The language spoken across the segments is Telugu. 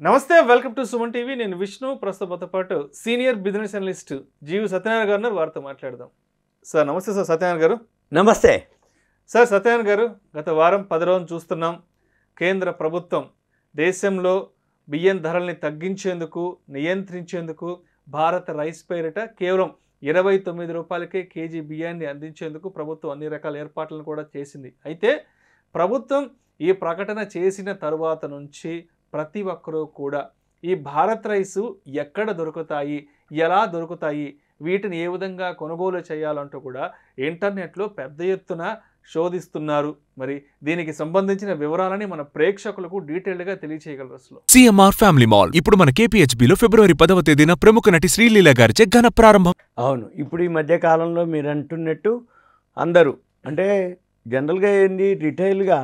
నమస్తే, వెల్కమ్ టు సుమన్ టీవీ. నేను విష్ణు. ప్రస్తుతంతో పాటు సీనియర్ బిజినెస్ అనలిస్ట్ జీవి సత్యనారాయణ గారు వారితో మాట్లాడదాం. సార్ నమస్తే. సార్ సత్యనారాయణ గారు నమస్తే. సార్ సత్యనారాయణ గారు, గత వారం 10 రోజులు చూస్తున్నాం, కేంద్ర ప్రభుత్వం దేశంలో బియ్యం ధరల్ని తగ్గించేందుకు, నియంత్రించేందుకు భారత్ రైస్ పేరిట కేవలం 29 రూపాయలకే కేజీ బియ్యాన్ని అందించేందుకు ప్రభుత్వం అన్ని రకాల ఏర్పాట్లను కూడా చేసింది. అయితే ప్రభుత్వం ఈ ప్రకటన చేసిన తరువాత నుంచి ప్రతి ఒక్కరూ కూడా ఈ భారత్ రైసు ఎక్కడ దొరుకుతాయి, ఎలా దొరుకుతాయి, వీటిని ఏ విధంగా కొనుగోలు చేయాలంటూ కూడా ఇంటర్నెట్లో పెద్ద ఎత్తున శోధిస్తున్నారు. మరి దీనికి సంబంధించిన వివరాలని మన ప్రేక్షకులకు డీటెయిల్డ్గా తెలియచేయగలరు. అసలు సిఎంఆర్ ఫ్యామిలీ మాల్ ఇప్పుడు మన KPHBలో ఫిబ్రవరి 10వ తేదీన ప్రముఖ నటి శ్రీలీల గారిచే ఘన ప్రారంభం. అవును, ఇప్పుడు ఈ మధ్య కాలంలో మీరు అంటున్నట్టు అందరూ అంటే జనరల్గా ఏంది, రిటైల్గా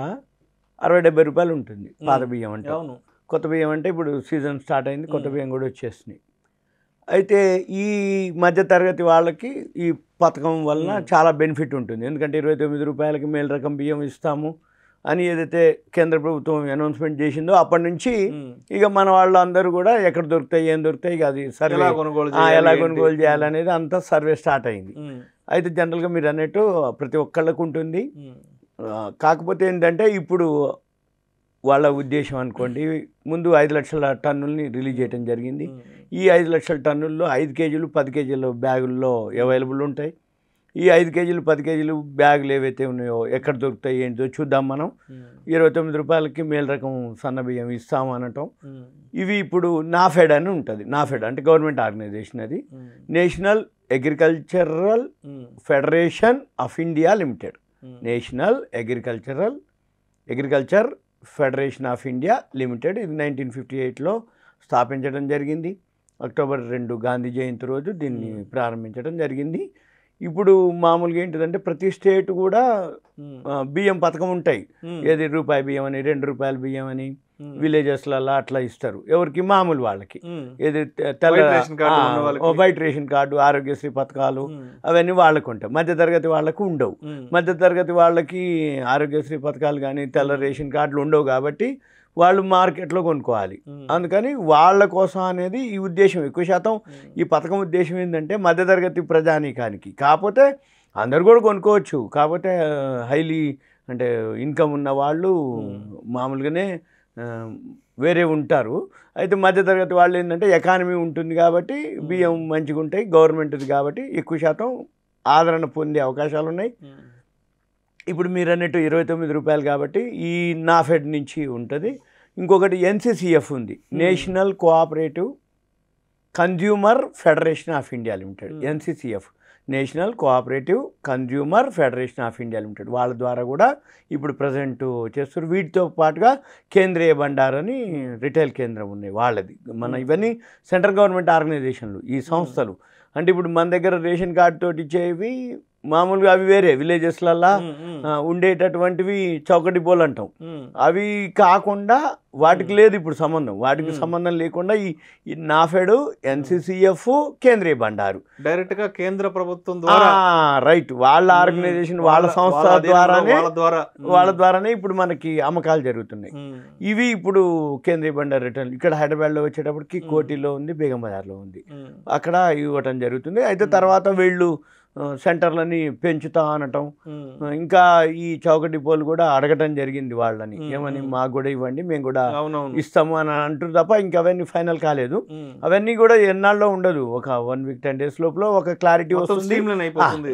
60-70 రూపాయలు ఉంటుంది పాత బియ్యం అంటే. అవును, కొత్త బియ్యం అంటే ఇప్పుడు సీజన్ స్టార్ట్ అయింది, కొత్త బియ్యం కూడా వచ్చేసినాయి. అయితే ఈ మధ్య తరగతి వాళ్ళకి ఈ పథకం వలన చాలా బెనిఫిట్ ఉంటుంది. ఎందుకంటే 29 రూపాయలకి మేలు రకం బియ్యం ఇస్తాము అని ఏదైతే కేంద్ర ప్రభుత్వం అనౌన్స్మెంట్ చేసిందో అప్పటి నుంచి ఇక మన వాళ్ళు అందరూ కూడా ఎక్కడ దొరుకుతాయి, ఏం దొరుకుతాయి, ఇక అది సర్వే ఎలా కొనుగోలు చేయాలనేది అంతా సర్వే స్టార్ట్ అయింది. అయితే జనరల్గా మీరు అన్నట్టు ప్రతి ఒక్కళ్ళకు ఉంటుంది. కాకపోతే ఏంటంటే ఇప్పుడు వాళ్ళ ఉద్దేశం అనుకోండి, ముందు 5 లక్షల టన్నుల్ని రిలీజ్ చేయడం జరిగింది. ఈ 5 లక్షల టన్నుల్లో 5 కేజీలు 10 కేజీల బ్యాగుల్లో అవైలబుల్ ఉంటాయి. ఈ 5 కేజీలు 10 కేజీలు బ్యాగులు ఏవైతే ఉన్నాయో ఎక్కడ దొరుకుతాయి ఏంటో చూద్దాం మనం. 29 రూపాయలకి మేలు రకం సన్న బియ్యం ఇస్తాము అనటం. ఇవి ఇప్పుడు నాఫెడ్ అని ఉంటుంది. నాఫెడ్ అంటే గవర్నమెంట్ ఆర్గనైజేషన్, అది national agricultural federation of India limited. National agriculture federation of India limited. ఇది 1958లో స్థాపించడం జరిగింది. అక్టోబర్ 2 గాంధీ జయంతి రోజు దీన్ని ప్రారంభించడం జరిగింది. ఇప్పుడు మామూలుగా ఏంటిదంటే ప్రతి స్టేట్ కూడా బియ్యం పథకం ఉంటాయి. ఏది రూపాయి బియ్యం అని, 2 రూపాయల బియ్యం అని విలేజెస్లలో అట్లా ఇస్తారు ఎవరికి, మామూలు వాళ్ళకి. ఏది వైట్ రేషన్ కార్డు, ఆరోగ్యశ్రీ పథకాలు అవన్నీ వాళ్ళకు ఉంటాయి. మధ్యతరగతి వాళ్ళకు ఉండవు. మధ్యతరగతి వాళ్ళకి ఆరోగ్యశ్రీ పథకాలు కానీ తెల్ల రేషన్ కార్డులు ఉండవు కాబట్టి వాళ్ళు మార్కెట్లో కొనుక్కోవాలి. అందుకని వాళ్ళ కోసం అనేది ఈ ఉద్దేశం. ఎక్కువ శాతం ఈ పథకం ఉద్దేశం ఏంటంటే మధ్యతరగతి ప్రజానీకానికి. కాకపోతే అందరు కూడా కొనుక్కోవచ్చు. కాకపోతే హైలీ అంటే ఇన్కమ్ ఉన్న వాళ్ళు మామూలుగానే వేరే ఉంటారు. అయితే మధ్యతరగతి వాళ్ళు ఏంటంటే ఎకానమీ ఉంటుంది కాబట్టి బియ్యం మంచిగా ఉంటాయి, గవర్నమెంట్ది కాబట్టి ఎక్కువ శాతం ఆదరణ పొందే అవకాశాలు ఉన్నాయి. ఇప్పుడు మీరు అన్నట్టు 29 రూపాయలు కాబట్టి ఈ నాఫెడ్ నుంచి ఉంటుంది. ఇంకొకటి NCCF ఉంది, national cooperative consumer federation of India limited. NCCF national cooperative consumer federation of India limited. వాళ్ళ ద్వారా కూడా ఇప్పుడు ప్రజెంట్ చేస్తారు. వీటితో పాటుగా కేంద్రీయ బండార్ అని రిటైల్ కేంద్రం ఉన్నాయి వాళ్ళది. మన ఇవన్నీ సెంట్రల్ గవర్నమెంట్ ఆర్గనైజేషన్లు ఈ సంస్థలు. అంటే ఇప్పుడు మన దగ్గర రేషన్ కార్డు తోటి ఇచ్చేవి మామూలుగా అవి వేరే విలేజెస్లల్లా ఉండేటటువంటివి చౌకటి బోల్ అంటాం. అవి కాకుండా వాటికి లేదు ఇప్పుడు సంబంధం. వాటికి సంబంధం లేకుండా ఈ నాఫెడ్, NCCF, కేంద్రీయ బండారు డైరెక్ట్గా కేంద్ర ప్రభుత్వం ద్వారా, రైట్, వాళ్ళ ఆర్గనైజేషన్ వాళ్ళ సంస్థ వాళ్ళ ద్వారానే ఇప్పుడు మనకి అమ్మకాలు జరుగుతున్నాయి. ఇవి ఇప్పుడు కేంద్రీయ బండారు రిటైల్ ఇక్కడ హైదరాబాద్లో వచ్చేటప్పటికి కోటిలో ఉంది, బేగం బజార్లో ఉంది, అక్కడ ఇవ్వటం జరుగుతుంది. అయితే తర్వాత వీళ్ళు సెంటర్లని పెంచుతా అనటం, ఇంకా ఈ చౌక డిపోలు కూడా అడగటం జరిగింది వాళ్ళని, ఏమని మాకు కూడా ఇవ్వండి మేము కూడా ఇస్తాము అని అంటారు తప్ప ఇంకా అవన్నీ ఫైనల్ కాలేదు. అవన్నీ కూడా ఎన్నాళ్ళలో ఉండదు, ఒక 1 వీక్ 10 డేస్ లోపల ఒక క్లారిటీ వస్తుంది.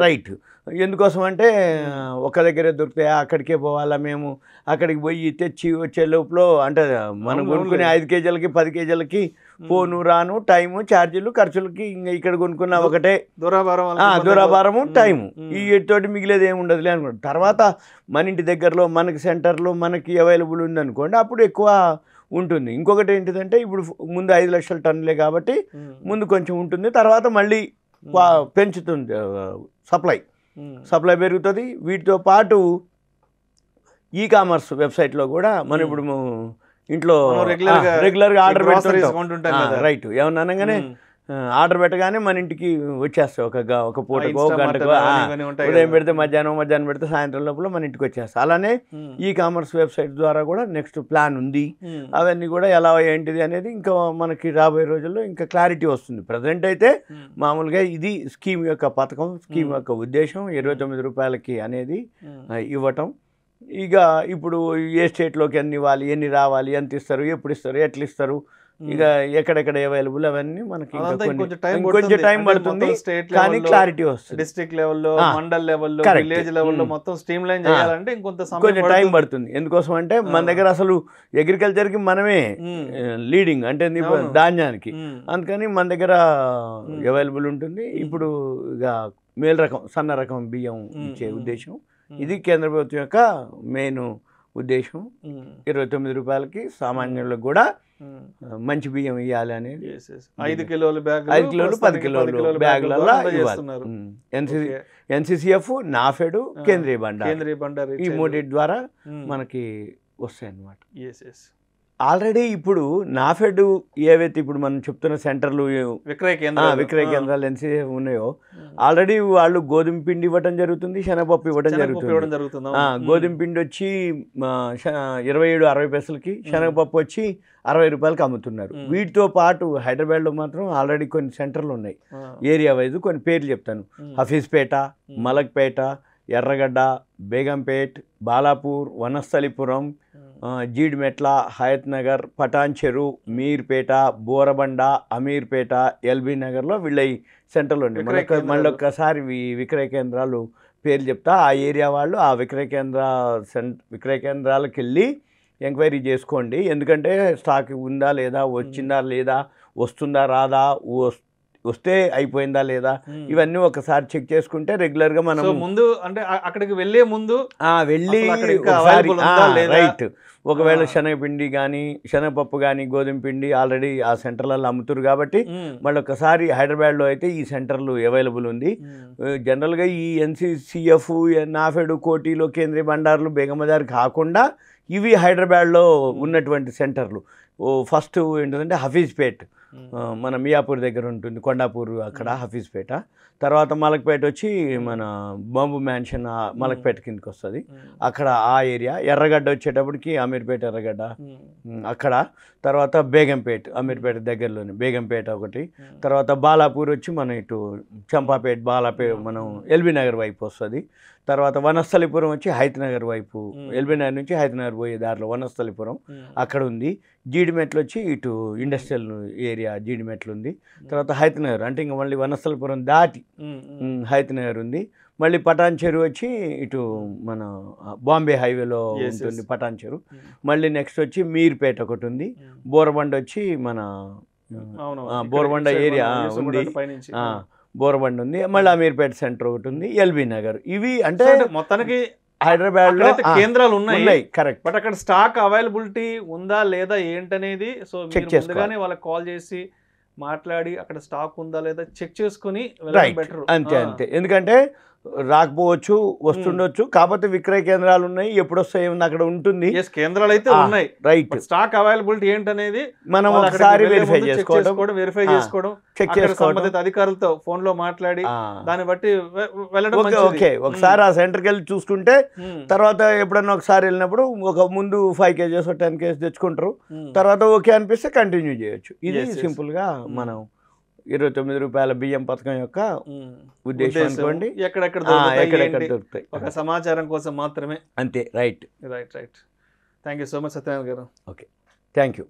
రైట్, ఎందుకోసం అంటే ఒక దగ్గరే దొరుకుతాయా, అక్కడికే పోవాలా, మేము అక్కడికి పోయి తెచ్చి వచ్చే లోపల అంటే మనం కొనుక్కునే 5 కేజీలకి 10 కేజీలకి పోను రాను టైము ఛార్జీలు ఖర్చులకి ఇంకా ఇక్కడ కొనుక్కున్న ఒకటే దూరాభారము టైము, ఈ తోటి మిగిలేదు ఏమి ఉండదులే అనుకోండి. తర్వాత మన ఇంటి దగ్గరలో మనకి సెంటర్లో మనకి అవైలబుల్ ఉందనుకోండి, అప్పుడు ఎక్కువ ఉంటుంది. ఇంకొకటి ఏంటిదంటే ఇప్పుడు ముందు 5 లక్షల టన్నులే కాబట్టి ముందు కొంచెం ఉంటుంది, తర్వాత మళ్ళీ పెంచుతుంది సప్లై పెరుగుతుంది. వీటితో పాటు కామర్స్ వెబ్సైట్లో కూడా మనం ఇప్పుడు ఇంట్లో రెగ్యులర్గా ఆర్డర్ పెడుతుంటాం. రైట్, ఏమన్నా అనగానే ఆర్డర్ పెట్టగానే మన ఇంటికి వచ్చేస్తాయి ఒక పూటకో గంటకో ఉదయం పెడితే మధ్యాహ్నం పెడితే సాయంత్రం లోపల మన ఇంటికి వచ్చేస్తాయి. అలానే ఈ కామర్స్ వెబ్సైట్ ద్వారా కూడా నెక్స్ట్ ప్లాన్ ఉంది. అవన్నీ కూడా ఎలా ఏంటిది అనేది ఇంకా మనకి రాబోయే రోజుల్లో ఇంకా క్లారిటీ వస్తుంది. ప్రజెంట్ అయితే మామూలుగా ఇది స్కీమ్ యొక్క పథకం, స్కీమ్ యొక్క ఉద్దేశం 29 రూపాయలకి అనేది ఇవ్వటం. ఇక ఇప్పుడు ఏ స్టేట్లోకి ఎన్ని ఇవ్వాలి, ఎన్ని రావాలి, ఎంత ఇస్తారు, ఎప్పుడు ఇస్తారు, ఎట్లా ఇస్తారు, ఇక ఎక్కడెక్కడ అవైలబుల్ అవన్నీ మనకి కొంచెం టైం పడుతుంది కానీ క్లారిటీ వస్తుంది. డిస్ట్రిక్ట్ లెవెల్లో, మండల్ లెవెల్లో, విలేజ్ లెవెల్లో మొత్తం స్ట్రీమ్ లైన్ చేయాలంటే కొంచెం టైం పడుతుంది. ఎందుకోసం అంటే మన దగ్గర అసలు అగ్రికల్చర్కి మనమే లీడింగ్ అంటే ధాన్యానికి, అందుకని మన దగ్గర అవైలబుల్ ఉంటుంది. ఇప్పుడు ఇక మేల్ రకం, సన్న రకం బియ్యం ఇచ్చే ఉద్దేశం ఇది కేంద్ర ప్రభుత్వం యొక్క మెయిన్ ఉద్దేశం. 29 రూపాయలకి సామాన్యులకు కూడా మంచి బియ్యం ఇవ్వాలి అనేది. 5 కిలోలు 10 కిలోలు బ్యాగ్లలో ఎన్సీసీఎఫ్, నాఫెడ్, కేంద్రీయ బండారు ఈ మూడింటి ద్వారా మనకి వస్తాయి అన్నమాట. ఆల్రెడీ ఇప్పుడు నాఫెడ్ ఏవైతే ఇప్పుడు మనం చెప్తున్న సెంటర్లు విక్రయ కేంద్రాలు ఎన్సీఎఫ్ ఉన్నాయో ఆల్రెడీ వాళ్ళు గోధుమ పిండి ఇవ్వడం జరుగుతుంది, శనగపప్పు ఇవ్వడం జరుగుతుంది. గోధుమ పిండి వచ్చి 27-60 పైసలకి, శనగపప్పు వచ్చి 60 రూపాయలకి అమ్ముతున్నారు. వీటితో పాటు హైదరాబాద్లో మాత్రం ఆల్రెడీ కొన్ని సెంటర్లు ఉన్నాయి. ఏరియా వైజ్ కొన్ని పేర్లు చెప్తాను: హఫీజ్పేట, మలక్పేట, ఎర్రగడ్డ, బేగంపేట్, బాలాపూర్, వనస్థలిపురం, జీడిమెట్ల, హయత్ నగర్, పటాన్ చెరు, మీర్పేట, బోరబండ, అమీర్పేట, ఎల్బీ నగర్లో వీళ్ళ ఈ సెంటర్లు ఉన్నాయి. మళ్ళొక్కసారి విక్రయ కేంద్రాలు పేర్లు చెప్తా. ఆ ఏరియా వాళ్ళు ఆ విక్రయ కేంద్రాలకు వెళ్ళి ఎంక్వైరీ చేసుకోండి. ఎందుకంటే స్టాక్ ఉందా లేదా, వచ్చిందా లేదా, వస్తుందా రాదా, వస్తే అయిపోయిందా లేదా, ఇవన్నీ ఒకసారి చెక్ చేసుకుంటే రెగ్యులర్గా మనం ముందు అంటే అక్కడికి వెళ్ళే ముందు వెళ్ళి రైట్. ఒకవేళ శనగపిండి కానీ, శనగపప్పు కానీ, గోధుమ పిండి ఆల్రెడీ ఆ సెంటర్లలో అమ్ముతారు కాబట్టి మళ్ళీ ఒకసారి హైదరాబాద్లో అయితే ఈ సెంటర్లు అవైలబుల్ ఉంది. జనరల్గా ఈ ఎన్సీసీఎఫ్, నాఫెడ్, కోటిలో, కేంద్రీయ బండార్లు, బేగంబజార్ కాకుండా ఇవి హైదరాబాద్లో ఉన్నటువంటి సెంటర్లు. ఫస్ట్ ఏంటంటే హఫీజ్పేట్, మన మియాపూర్ దగ్గర ఉంటుంది, కొండాపూర్ అక్కడ హఫీజ్పేట. తర్వాత మలక్పేట వచ్చి మన బాంబు మ్యాన్షన్ మలక్పేట కిందకి వస్తుంది, అక్కడ ఆ ఏరియా. ఎర్రగడ్డ వచ్చేటప్పటికి అమీర్పేట, ఎర్రగడ్డ అక్కడ. తర్వాత బేగంపేట్, అమీర్పేట దగ్గరలోనే బేగంపేట ఒకటి. తర్వాత బాలాపూర్ వచ్చి మన ఇటు చంపాపేట, బాలాపేట మనం ఎల్బీ నగర్ వైపు వస్తుంది. తర్వాత వనస్థలిపురం వచ్చి హైత్ నగర్ వైపు, ఎల్బీ నగర్ నుంచి హైత్ నగర్ పోయే దారిలో వనస్థలిపురం అక్కడ ఉంది. జీడిమెట్లు వచ్చి ఇటు ఇండస్ట్రియల్ ఏరియా జీడిమెట్లు ఉంది. తర్వాత హైత్ నగర్ అంటే ఇంకా మళ్ళీ వనస్థలిపురం దాటి హైత్ నగర్ ఉంది. మళ్ళీ పటాన్ చెరు వచ్చి ఇటు మన బాంబే హైవేలో ఉంటుంది పటాన్ చెరు. మళ్ళీ నెక్స్ట్ వచ్చి మీర్పేట ఒకటి ఉంది. బోరబండ వచ్చి మన బోరబండ ఏరియా ఉంది, బోరబండ ఉంది. మళ్ళీ అమీర్పేట సెంటర్ ఒకటి ఉంది, ఎల్బీ నగర్. ఇవి అంటే మొత్తానికి హైదరాబాద్లో కేంద్రాలు ఉన్నాయి. కరెక్ట్. బట్ అక్కడ స్టాక్ అవైలబిలిటీ ఉందా లేదా ఏంటనేది సో ముందుగానే వాళ్ళకి కాల్ చేసి మాట్లాడి అక్కడ స్టాక్ ఉందా లేదా చెక్ చేసుకుని బెటర్. అంతే. ఎందుకంటే రాకపోవచ్చు, వస్తుండొచ్చు, కాకపోతే విక్రయ కేంద్రాలు ఉన్నాయి, ఎప్పుడు వస్తాయి అక్కడ ఉంటుంది. కేంద్రాలు అయితే ఉన్నాయి, రైట్. స్టాక్ అవైలబిలిటీ ఏంటనేది మనం ఒకసారి వెరిఫై చేసుకోవడం, చెక్ చేసుకోవడం, సంబంధిత అధికారులతో ఫోన్ లో మాట్లాడి దాన్ని బట్టి వెళ్ళడం. ఓకే, ఒకసారి ఆ సెంటర్కి వెళ్ళి చూసుకుంటే తర్వాత ఎప్పుడన్నా ఒకసారి వెళ్ళినప్పుడు ఒక ముందు 5 kgs 10 kgs తెచ్చుకుంటారు, తర్వాత ఓకే అనిపిస్తే కంటిన్యూ చేయొచ్చు. ఇది సింపుల్ గా మనం 29 రూపాయల బియ్యం పథకం యొక్క ఉద్దేశం అనుకోండి. ఎక్కడెక్కడ దొరుకుతాయి ఒక సమాచారం కోసం మాత్రమే. అంతే. Right. Thank you so much Satyanarayana గారు. Okay, thank you.